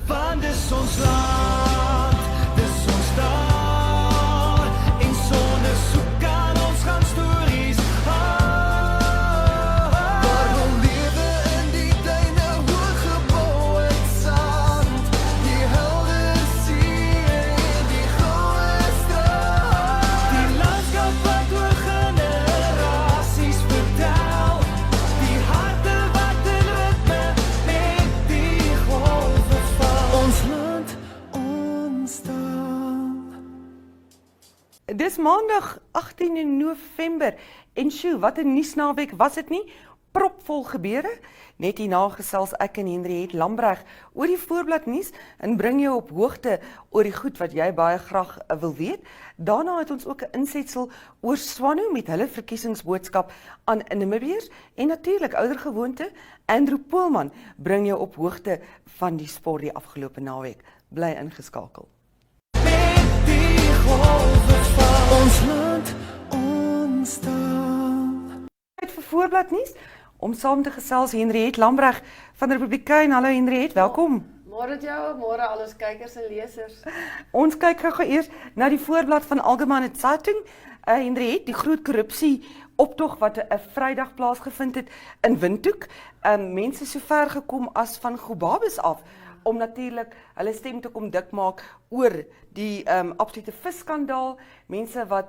Want dis ons land, dis ons taal, en sonder soek kan ons gaan stories haal. Waar wil lewe in die duine, hoog gebou uit sand, die helder see en die goue strand. Die landskap wat oor generasies vertel, die harte wat in ritme met die golwe val. Ons land, ons taal. Dis maandag 18 November en sjoe, wat 'n nuusnaweek was dit nie? Propvol gebeure. Net hierna gesels ek en Henriette Lamprecht oor die voorbladnuus en bring jou op hoogte oor die goed wat jy baie graag wil weet. Daarna het ons ook 'n insetsel oor Swanu met hulle verkiesingsboodskap aan Namibiërs en natuurlik oudergewoonte Andrew Poolman bring jou op hoogte van die sport die afgelope naweek. Bly ingeskakel. Met die golwe val. Ons land, ons taal. Tyd vir voorbladnuus om saam te gesels Henriette Lamprecht van Republikein. Hallo Henriette, welkom. Môre jou, môre al ons kykers en lesers. Ons kyk gou eers na die voorblad van Allgemeine Zeitung. Henriette, die groot korrupsie optog wat 'n Vrydag plaasgevind het in Windhoek. Mense so ver gekom as van Gobabis af om natuurlik hulle stem te kom dik maak oor die absolute visskandaal. Mense wat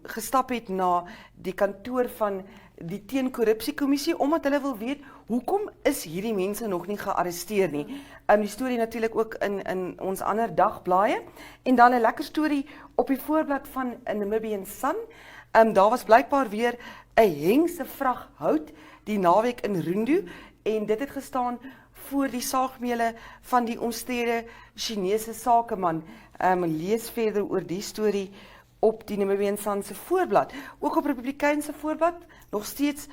gestap het na die kantoor van die teenkorrupsiekommissie omdat hulle wil weet hoekom is hierdie mense nog nie gearresteer nie. Die storie natuurlik ook in ons ander dagblaaie en dan 'n lekker storie op die voorblad van 'n Namibian Sun. Daar was blykbaar weer 'n hengse vrag hout die naweek in Rundu en dit het gestaan voor die saagmele van die omstrede Chinese sakeman. Lees verder oor die storie op die Namibian Sun se voorblad. Ook op Republikein se voorblad nog steeds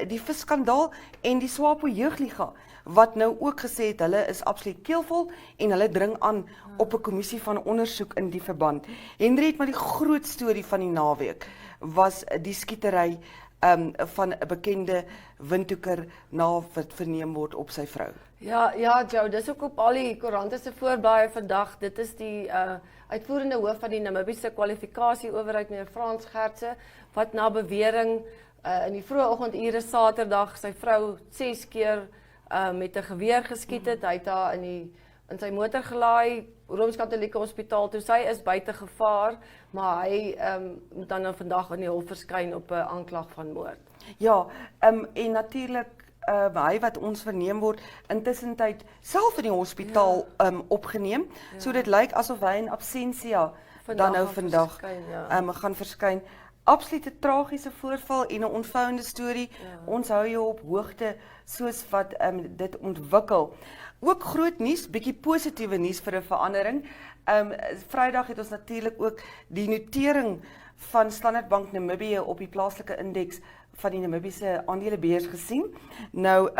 die visskandaal en die SWAPO jeugliga wat nou ook gesê het hulle is absoluut keelvol en hulle dring aan op 'n kommissie van ondersoek in die verband. Henriette, maar die groot storie van die naweek was die skietery van 'n bekende Windhoeker na wat verneem word op sy vrou. Ja, Jo, dis ook op al die koerante se voorblaaie vandag. Dit is die uitvoerende hoof van die Namibiese kwalifikasieowerheid, meneer Frans Gertse, wat na bewering in die vroeë oggendure Saterdag sy vrou 6 keer met 'n geweer geskiet het. Hy het haar in sy motor gelaai, Rooms-Katolieke Hospitaal toe. Sy is buite gevaar, maar hy moet dan nou vandag in die hof verskyn op 'n aanklag van moord. Ja, en natuurlik hy wat ons verneem word intussentyd self in die hospitaal opgeneem. Ja. So dit lyk asof hy in absentia dan nou vandag gaan verskyn. Absolute tragiese voorval en 'n ontvouende storie. Ja. Ons hou jou op hoogte soos wat dit ontwikkel. Ook groot nuus, bietjie positiewe nuus vir 'n verandering. Vrydag het ons natuurlik ook die notering van Standard Bank Namibië op die plaaslike indeks van die Namibiese aandelebeurs gesien. Nou,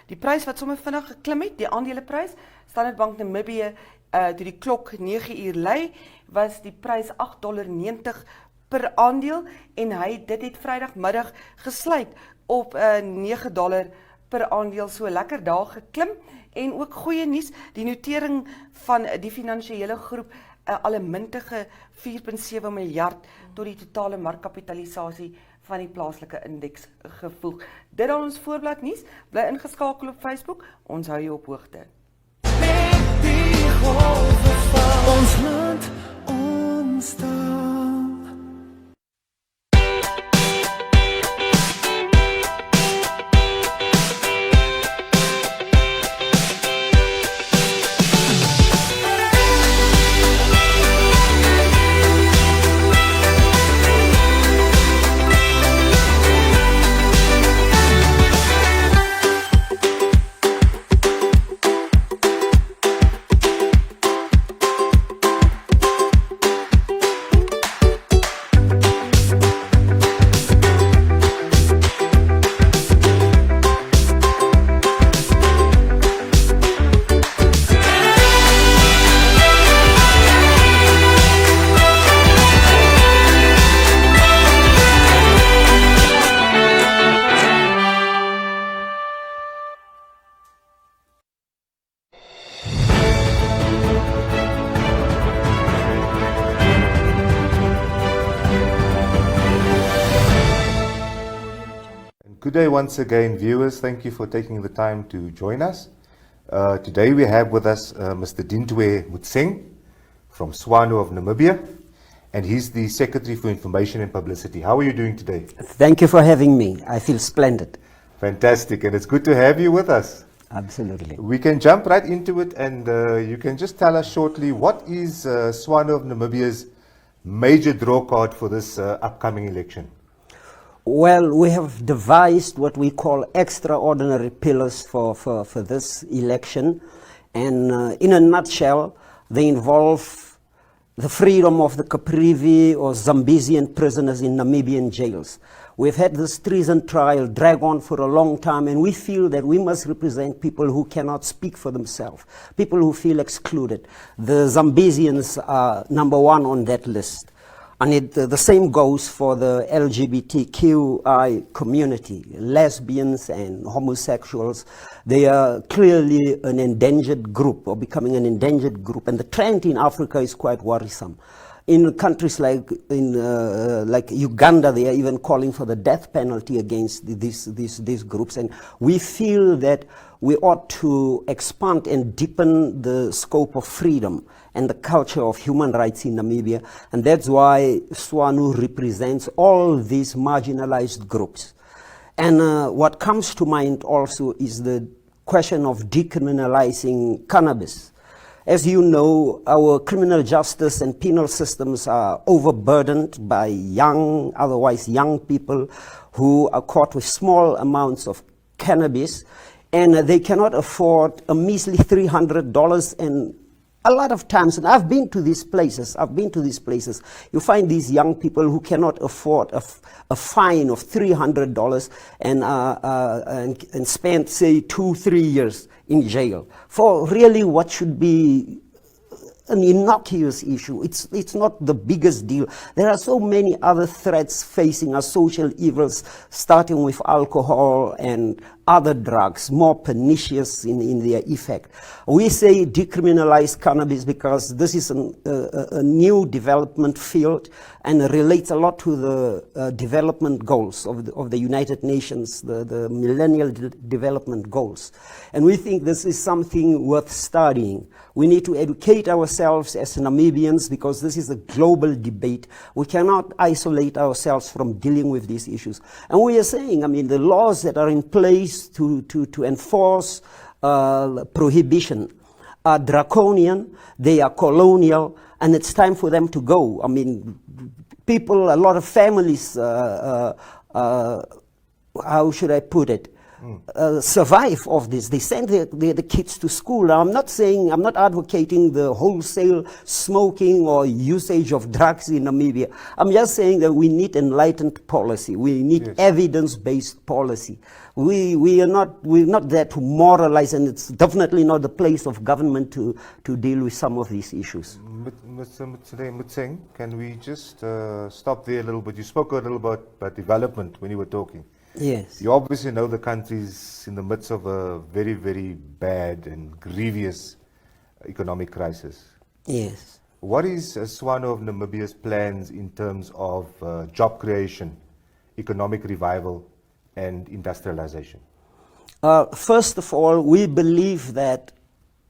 die prys wat sommer vinnig geklim het, die aandeleprys, Standard Bank Namibië, toe die klok 9 uur lui, was die prys $8.90 per aandeel en dit het Vrydagmiddag gesluit op $9 per aandeel, so lekker daar geklim. En ook goeie nuus, die notering van die finansiële groep al 'n mintige 4,7 miljard tot die totale markkapitalisasie van die plaaslike indeks gevoeg. Dit dan ons voorblad nuus, bly ingeskakel op Facebook, ons hou jou op hoogte. Met die golwe val. Ons land, ons taal. Good day once again, viewers. Thank you for taking the time to join us. Today we have with us Mr. Dintwe Mootseng from Swanu of Namibia, and he's the Secretary for Information and Publicity. How are you doing today? Thank you for having me. I feel splendid. Fantastic, and it's good to have you with us. Absolutely. We can jump right into it, and you can just tell us shortly, what is Swanu of Namibia's major draw card for this upcoming election? Well, we have devised what we call extraordinary pillars for this election. And in a nutshell, they involve the freedom of the Caprivi or Zambesian prisoners in Namibian jails. We've had this treason trial drag on for a long time, and we feel that we must represent people who cannot speak for themselves, people who feel excluded. The Zambesians are number one on that list. And the same goes for the LGBTQI community, lesbians and homosexuals. They are clearly an endangered group, or becoming an endangered group, and the trend in Africa is quite worrisome. In countries like Uganda, they are even calling for the death penalty against these groups, and we feel that we ought to expand and deepen the scope of freedom and the culture of human rights in Namibia, and that's why Swanu represents all these marginalized groups. And what comes to mind also is the question of decriminalizing cannabis. As you know, our criminal justice and penal systems are overburdened by otherwise young people who are caught with small amounts of cannabis, and they cannot afford a measly $300. And a lot of times, and I've been to these places, you find these young people who cannot afford a fine of $300 and spend, say, 2-3 years in jail for really what should be an innocuous issue. It's not the biggest deal. There are so many other threats facing us, social evils, starting with alcohol and other drugs, more pernicious in their effect. We say decriminalize cannabis because this is a new development field and relates a lot to the development goals of the United Nations, the Millennial Development Goals. And we think this is something worth studying. We need to educate ourselves as Namibians because this is a global debate. We cannot isolate ourselves from dealing with these issues. And we are saying, I mean, the laws that are in place to enforce prohibition are draconian, they are colonial, and it's time for them to go. I mean, people, a lot of families, how should I put it, survive of this. They send their kids to school. Now, I'm not advocating the wholesale smoking or usage of drugs in Namibia. I'm just saying that we need enlightened policy. We need evidence-based policy. We're not there to moralize, and it's definitely not the place of government to deal with some of these issues. Mr. Mootseng, can we just stop there a little bit? You spoke a little about development when you were talking. Yes. You obviously know the country's in the midst of a very, very bad and grievous economic crisis. Yes. What is Swanu of Namibia's plans in terms of job creation, economic revival, and industrialization? First of all, we believe that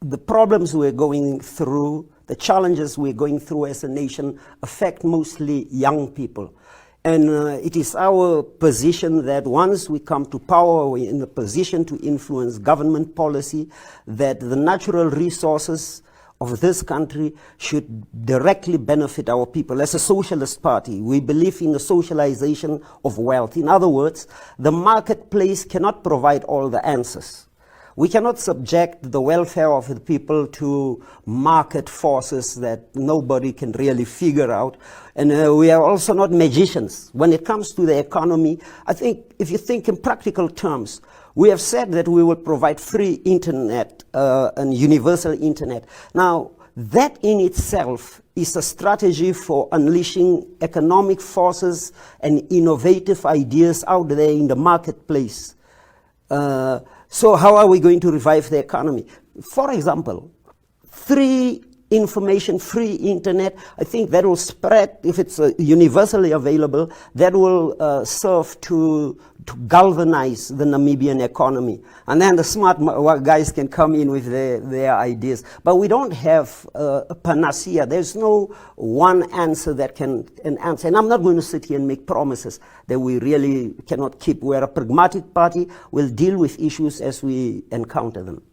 the problems we're going through, the challenges we're going through as a nation, affect mostly young people. And it is our position that once we come to power, we're in a position to influence government policy, that the natural resources of this country should directly benefit our people. As a socialist party, we believe in the socialization of wealth. In other words, the marketplace cannot provide all the answers. We cannot subject the welfare of the people to market forces that nobody can really figure out. And we are also not magicians. When it comes to the economy, I think if you think in practical terms, we have said that we will provide free internet and universal internet. Now, that in itself is a strategy for unleashing economic forces and innovative ideas out there in the marketplace. So how are we going to revive the economy? For example, 3 information, free internet. I think that will spread, if it's universally available, that will serve to galvanize the Namibian economy. And then the smart guys can come in with their ideas. But we don't have a panacea. There's no one answer that can answer. And I'm not going to sit here and make promises that we really cannot keep. We're a pragmatic party. We'll deal with issues as we encounter them.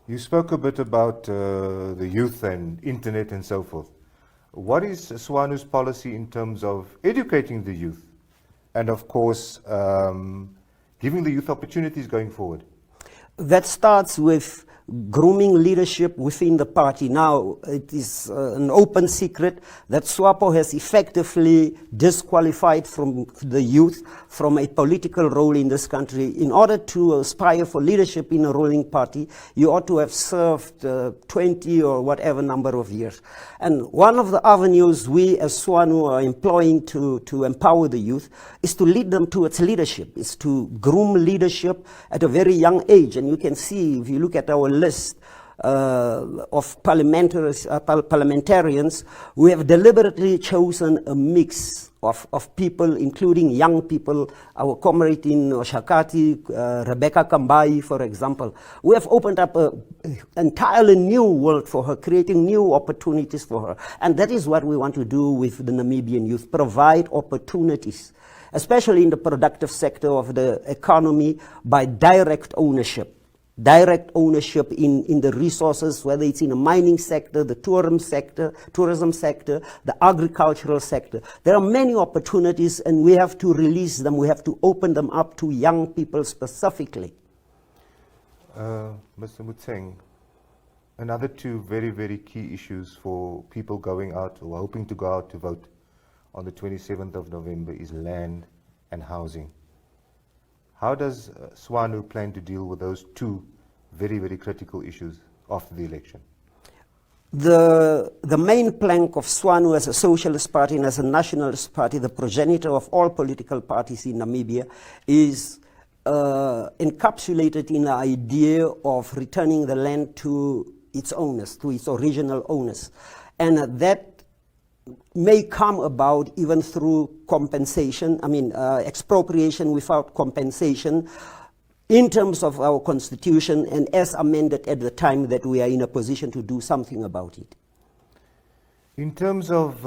You spoke a bit about the youth and internet and so forth. What is Swanu's policy in terms of educating the youth and, of course, giving the youth opportunities going forward? That starts with grooming leadership within the party. Now, it is an open secret that SWAPO has effectively disqualified from the youth from a political role in this country. In order to aspire for leadership in a ruling party, you ought to have served 20 or whatever number of years. And one of the avenues we as SWANU are employing to empower the youth is to lead them towards leadership, is to groom leadership at a very young age. And you can see, if you look at our list of parliamentarians, we have deliberately chosen a mix of people, including young people. Our comrade in Oshakati, Rebecca Kambai, for example. We have opened up an entirely new world for her, creating new opportunities for her. And that is what we want to do with the Namibian youth, provide opportunities, especially in the productive sector of the economy, by direct ownership. Direct ownership in the resources, whether it's in the mining sector, the tourism sector, the agricultural sector. There are many opportunities, and we have to release them. We have to open them up to young people specifically. Mr. Mootseng, another two very, very key issues for people going out or hoping to go out to vote on the 27th of November is land and housing. How does SWANU plan to deal with those two very, very critical issues after the election? The main plank of SWANU as a socialist party and as a nationalist party, the progenitor of all political parties in Namibia, is encapsulated in the idea of returning the land to its owners, to its original owners. And that may come about even through compensation, expropriation without compensation, in terms of our constitution and as amended at the time that we are in a position to do something about it. In terms of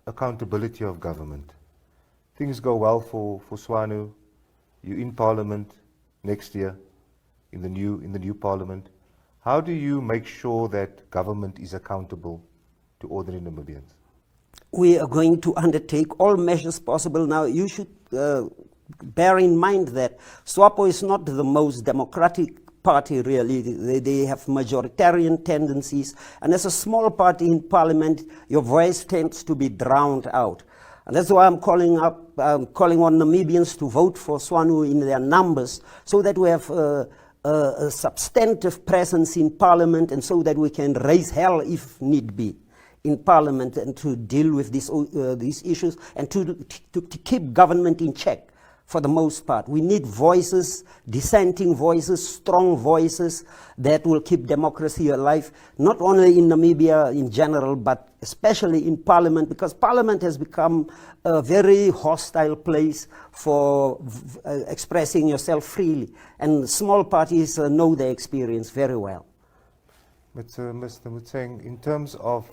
accountability of government, things go well for SWANU. You're in Parliament next year, in the new Parliament. How do you make sure that government is accountable to ordinary Namibians? We are going to undertake all measures possible. Now, you should bear in mind that SWAPO is not the most democratic party, really. They have majoritarian tendencies, and as a small party in Parliament, your voice tends to be drowned out. And that's why I'm calling on Namibians to vote for SWANU in their numbers, so that we have a substantive presence in Parliament, and so that we can raise hell if need be in Parliament, and to deal with these issues, and to keep government in check for the most part. We need voices, dissenting voices, strong voices that will keep democracy alive, not only in Namibia in general, but especially in Parliament, because Parliament has become a very hostile place for expressing yourself freely, and small parties know their experience very well. But Mr. Mootseng, in terms of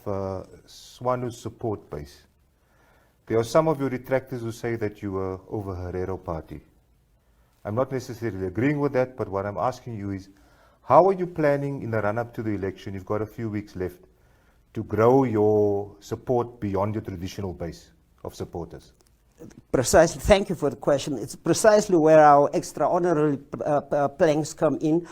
SWANU's support base, there are some of your detractors who say that you were over Herero party. I'm not necessarily agreeing with that, but what I'm asking you is, how are you planning in the run-up to the election, you've got a few weeks left, to grow your support beyond your traditional base of supporters? Precisely, thank you for the question. It's precisely where our extraordinary planks come in.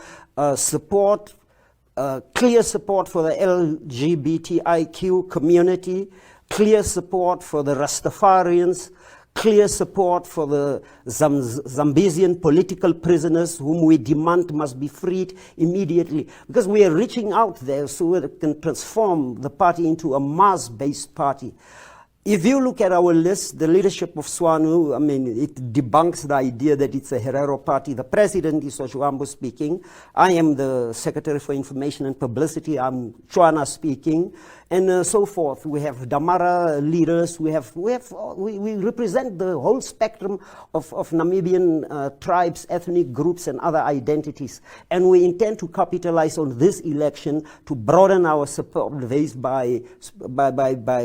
Clear support for the LGBTIQ community, clear support for the Rastafarians, clear support for the Zambian political prisoners whom we demand must be freed immediately, because we are reaching out there so we can transform the party into a mass-based party. If you look at our list, the leadership of Swanu, I mean, it debunks the idea that it's a Herero party. The president is Oshuambo speaking. I am the Secretary for Information and Publicity. I'm Chwana speaking, and so forth. We have Damara leaders. We represent the whole spectrum of Namibian tribes, ethnic groups, and other identities. And we intend to capitalize on this election to broaden our support base by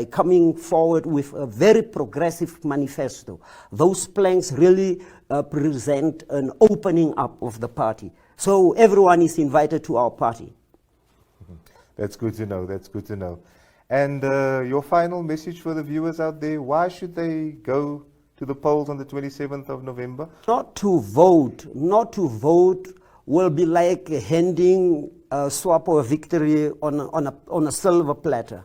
coming forward with a very progressive manifesto. Those planks really present an opening up of the party. So everyone is invited to our party. That's good to know. That's good to know. And your final message for the viewers out there, why should they go to the polls on the 27th of November? Not to vote will be like handing SWAPO a victory on a silver platter.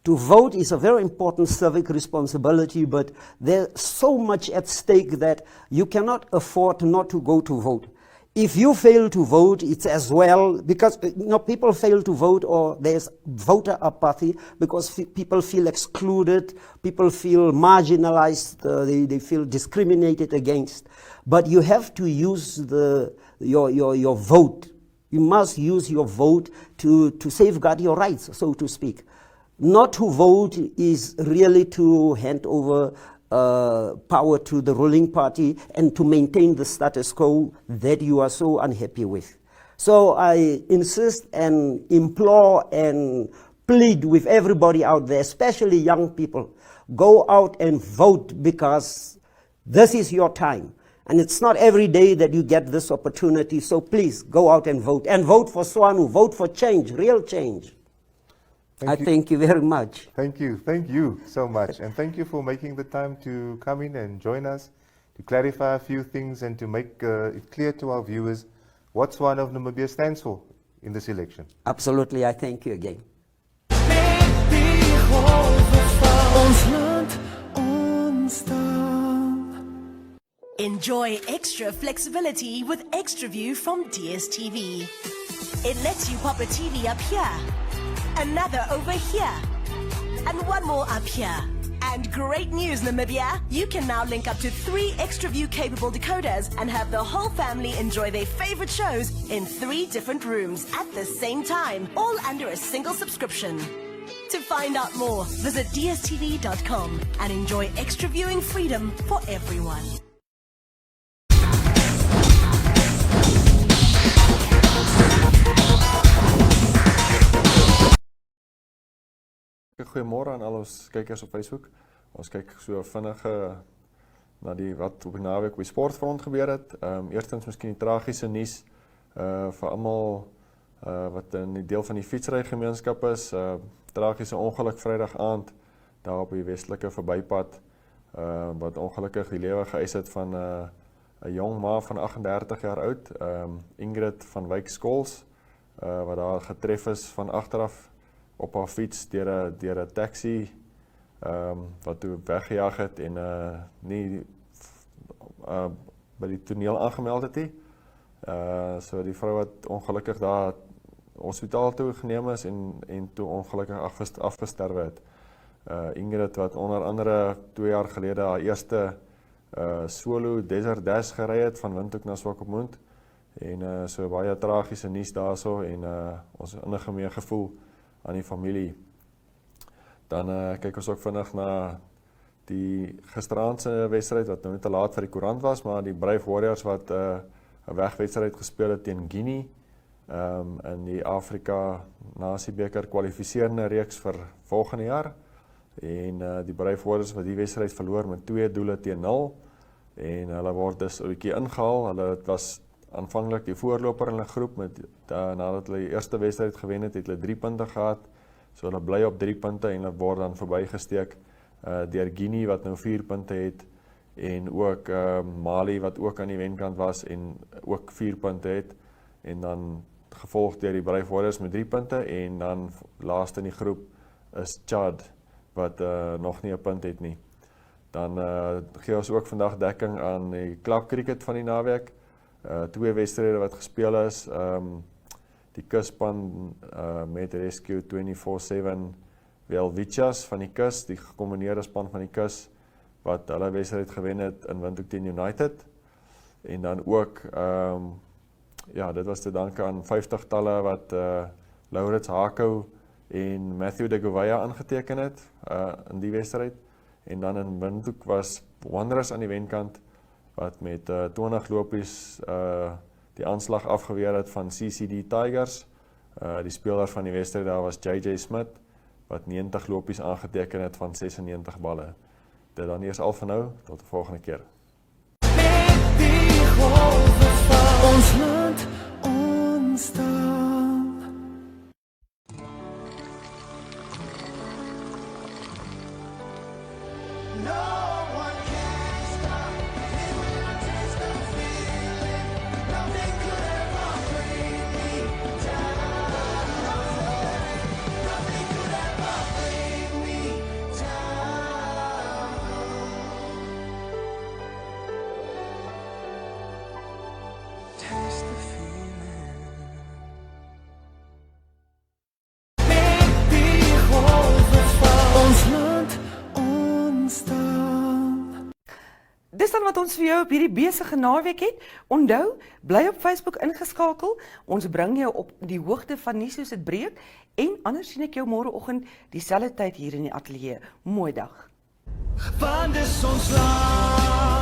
To vote is a very important civic responsibility, but there's so much at stake that you cannot afford not to go to vote. If you fail to vote, it's as well, because people fail to vote, or there's voter apathy because people feel excluded, people feel marginalized, they feel discriminated against. But you have to use your vote. You must use your vote to safeguard your rights, so to speak. Not to vote is really to hand over power to the ruling party and to maintain the status quo that you are so unhappy with. So I insist and implore and plead with everybody out there, especially young people, go out and vote, because this is your time. And it's not every day that you get this opportunity, so please go out and vote. And vote for Swanu, vote for change, real change. Thank you very much. Thank you so much. And thank you for making the time to come in and join us, to clarify a few things and to make it clear to our viewers what Swanu of Namibia stands for in this election. Absolutely, I thank you again. Enjoy extra flexibility with Extra View from DSTV. It lets you pop a TV up here, another over here, and one more up here. And great news, Namibia! You can now link up to 3 Extra View capable decoders and have the whole family enjoy their favorite shows in 3 different rooms at the same time, all under a single subscription. To find out more, visit dstv.com and enjoy extra viewing freedom for everyone. Goeiemôre aan al ons kykers op Facebook. Ons kyk so vinnig na wat op die naweek op die sportfront gebeur het. Eerstens miskien die tragiese nuus vir almal wat in die deel van die fietsrygemeenskap is. Tragiese ongeluk Vrydag aand daar op die westelike verbypad wat ongelukkig die lewe geëis het van 'n jong ma van 38 jaar oud, Ingrid van Wyk Skols, wat daar getref is van agteraf op haar fiets deur 'n taxi wat toe weggejaag het en nie by die toneel aangemeld het nie. So die vrou wat ongelukkig daar hospitaal toe geneem is en toe ongelukkig afgesterwe het. Ingrid wat onder andere 2 jaar gelede haar eerste solo desert dash gery het van Windhoek na Swakopmund en so baie tragiese nuus daarso en ons innige meegevoel aan die familie. Dan kyk ons ook vinnig na die gisteraand se wedstryd wat nou net te laat vir die koerant was, maar die Brave Warriors wat 'n wegwedstryd gespeel het teen Guinea in die Afrika Nasiebeker kwalifiserende reeks vir volgende jaar. En die Brave Warriors wat die wedstryd verloor met 2-0 en hulle word dus 'n bietjie ingehaal. Hulle was aanvanklik die voorloper in hulle groep met nadat hulle die eerste wedstryd gewen het, het hulle 3 punte gehad. So hulle bly op 3 punte en hulle word dan verbygesteek deur Guinea wat nou 4 punte het en ook Mali wat ook aan die wenkant was en ook 4 punte het en dan gevolg deur die Brave Warriors met 3 punte en dan laaste in die groep is Chad wat nog nie 'n punt het nie. Dan gee ons ook vandag dekking aan die klapkriket van die naweek. 2 wedstryde wat gespeel is. Die kusspan met Rescue 24/7 Welwitschas van die Kus, die gekombineerde span van die Kus, wat hulle wedstryd gewen het in Windhoek teen United. En dan ook, ja, dit was te danke aan 50-talle wat Laurits Hakou en Matthew de Gouveia aangeteken het in die wedstryd. En dan in Windhoek was Wanderers aan die wenkant, wat met 20 lopies die aanslag afgeweer het van CCD Tigers. Die speler van die wedstryd daar was JJ Smith, wat 90 lopies aangeteken het van 96 balle. Dit dan eers al van nou, tot de volgende keer. Die golwe van ons land ontstaan. No one can stop me when I taste the feeling. Nothing could ever bring me down. Nothing could ever bring me down. Taste the feeling. Die golwe van ons land ontstaan. Dis dan wat ons vir jou op hierdie besige naweek het. Onthou, bly op Facebook ingeskakel. Ons bring jou op die hoogte van nuus soos dit breek en anders sien ek jou môreoggend dieselfde tyd hier in die ateljee. Mooi dag. Want dis ons land.